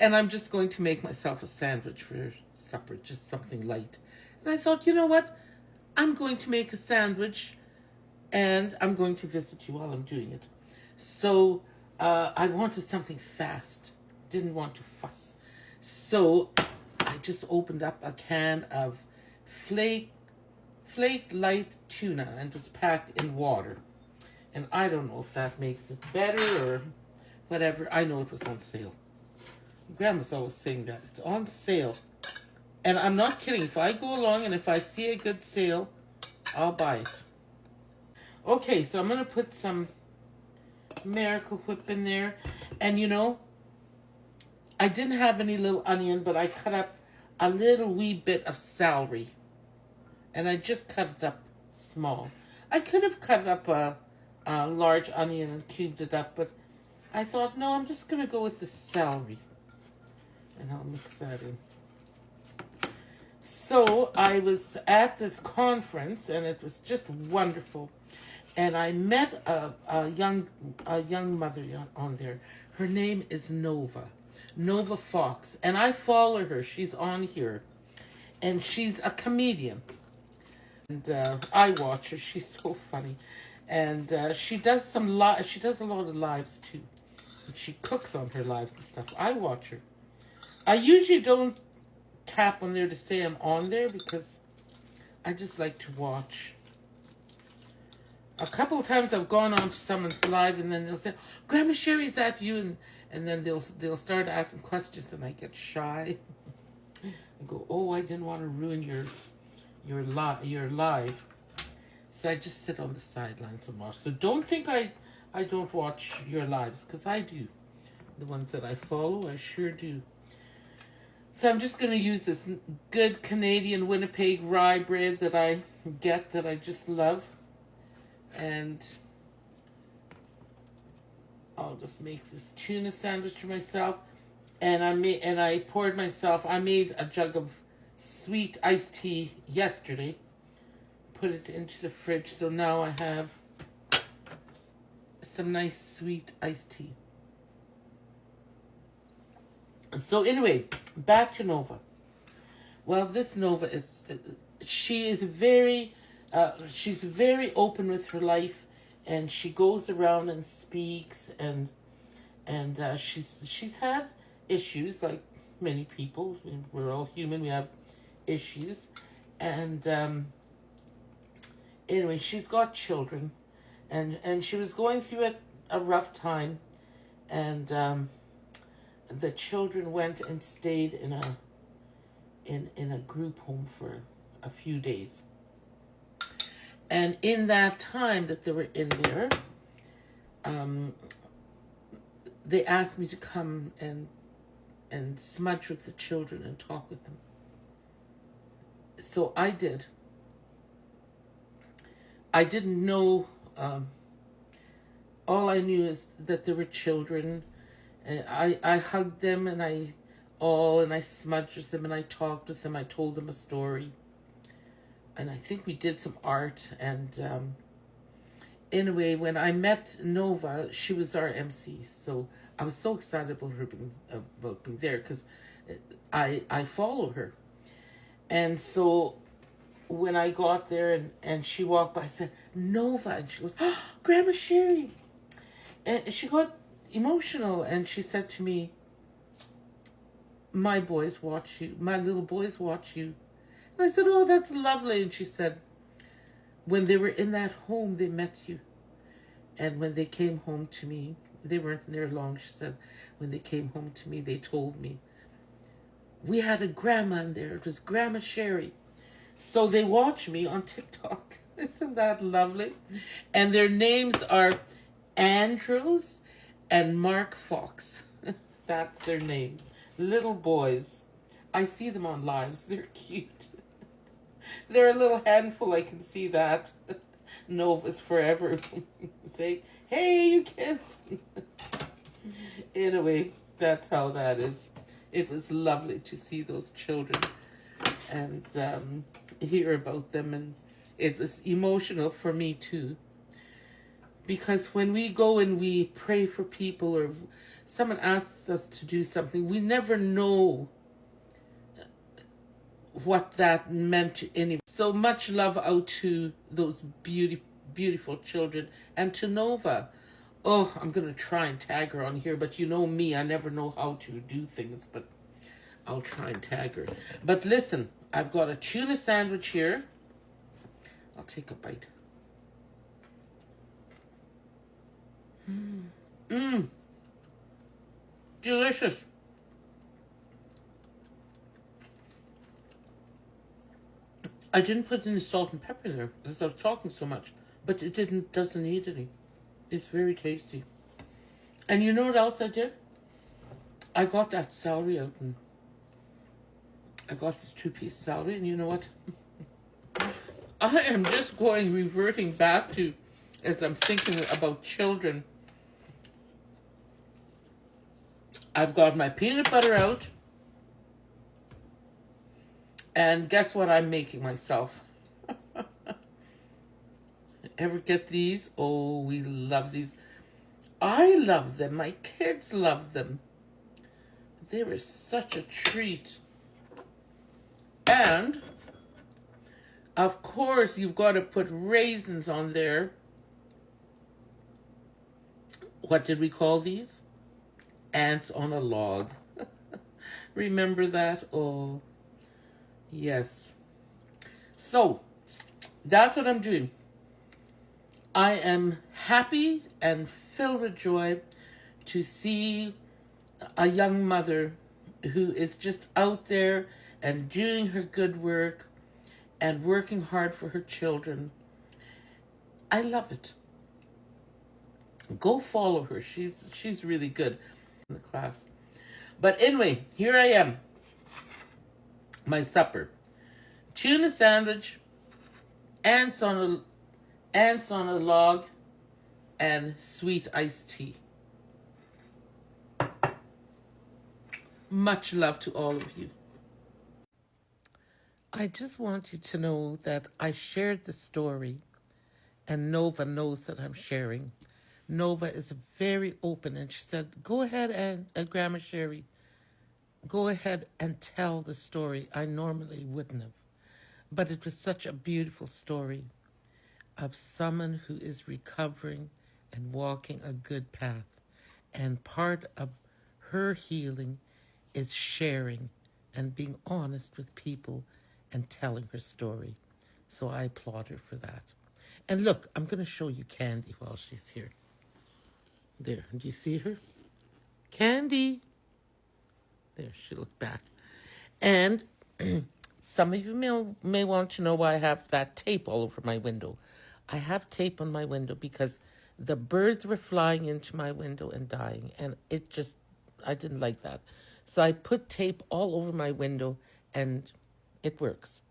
And I'm just going to make myself a sandwich for supper, just something light. And I thought, you know what? I'm going to make a sandwich and I'm going to visit you while I'm doing it. So I wanted something fast, didn't want to fuss. So I just opened up a can of flake light tuna and it was packed in water. And I don't know if that makes it better or whatever. I know it was on sale. Grandma's always saying that. It's on sale. And I'm not kidding. If I go along and if I see a good sale, I'll buy it. Okay, so I'm going to put some Miracle Whip in there. And you know, I didn't have any little onion, but I cut up a little wee bit of celery. And I just cut it up small. I could have cut up a large onion and cubed it up, but I thought, no, I'm just going to go with the celery. And I'll mix that in. So I was at this conference, and it was just wonderful. And I met a young mother on there. Her name is Nova Fox, and I follow her. She's on here, and she's a comedian. And I watch her. She's so funny, and she does she does a lot of lives too. And she cooks on her lives and stuff. I watch her. I usually don't tap on there to say I'm on there because I just like to watch. A couple of times I've gone on to someone's live and then they'll say, "Grandma Sherry, is that you?" And then they'll start asking questions and I get shy. I go, "Oh, I didn't want to ruin your live." So I just sit on the sidelines and watch. So don't think I don't watch your lives, because I do. The ones that I follow, I sure do. So I'm just going to use this good Canadian Winnipeg rye bread that I get, that I just love. And I'll just make this tuna sandwich for myself. And I made a jug of sweet iced tea yesterday. Put it into the fridge, so now I have some nice sweet iced tea. So anyway, back to Nova. Well, this Nova she's very open with her life, and she goes around and speaks, and she's had issues like many people. We're all human. We have issues, and anyway, she's got children, and she was going through a rough time, and the children went and stayed in a group home for a few days. And in that time that they were in there, they asked me to come and smudge with the children and talk with them. So I did. I didn't know, all I knew is that there were children, and I hugged them and I smudged with them and I talked with them. I told them a story. And I think we did some art. And anyway, when I met Nova, she was our MC. So I was so excited about her being there, because I follow her. And so when I got there and she walked by, I said, "Nova." And she goes, "Oh, Grandma Sherry." And she got emotional and she said to me, "My boys watch you. My little boys watch you." And I said, "Oh, that's lovely." And she said, "When they were in that home, they met you. And when they came home to me," they weren't there long, she said, "when they came home to me, they told me, we had a grandma in there. It was Grandma Sherry." So they watch me on TikTok. Isn't that lovely? And their names are Andrews and Mark Fox. That's their names. Little boys. I see them on lives. They're cute. They're a little handful, I can see that. Nova's forever. Say, "Hey, you kids." Anyway, that's how that is. It was lovely to see those children and hear about them. And it was emotional for me too. Because when we go and we pray for people, or someone asks us to do something, we never know what that meant to anyone. So much love out to those beautiful children and to Nova. Oh, I'm going to try and tag her on here, but you know me, I never know how to do things, but I'll try and tag her. But listen, I've got a tuna sandwich here. I'll take a bite. Delicious. I didn't put any salt and pepper there because I was talking so much, but it doesn't need any. It's very tasty. And you know what else I did? I got that celery out, and I got this 2-piece celery, and you know what? I am just reverting back to, as I'm thinking about children, I've got my peanut butter out, and guess what I'm making myself? Ever get these? Oh, we love these. I love them. My kids love them. They were such a treat. And, of course, you've got to put raisins on there. What did we call these? Ants on a log. Remember that? Oh, yes. So, that's what I'm doing. I am happy and filled with joy to see a young mother who is just out there and doing her good work and working hard for her children. I love it. Go follow her. She's really good in the class. But anyway, here I am. My supper. Tuna sandwich, ants on a log, and sweet iced tea. Much love to all of you. I just want you to know that I shared the story, and Nova knows that I'm sharing. Nova is very open, and she said, go ahead and Grandma Sherry, go ahead and tell the story. I normally wouldn't have. But it was such a beautiful story of someone who is recovering and walking a good path. And part of her healing is sharing and being honest with people and telling her story. So I applaud her for that. And look, I'm going to show you Candy while she's here. There, do you see her? Candy. There, she looked back. And some of you may want to know why I have that tape all over my window. I have tape on my window because the birds were flying into my window and dying. And I didn't like that. So I put tape all over my window and it works.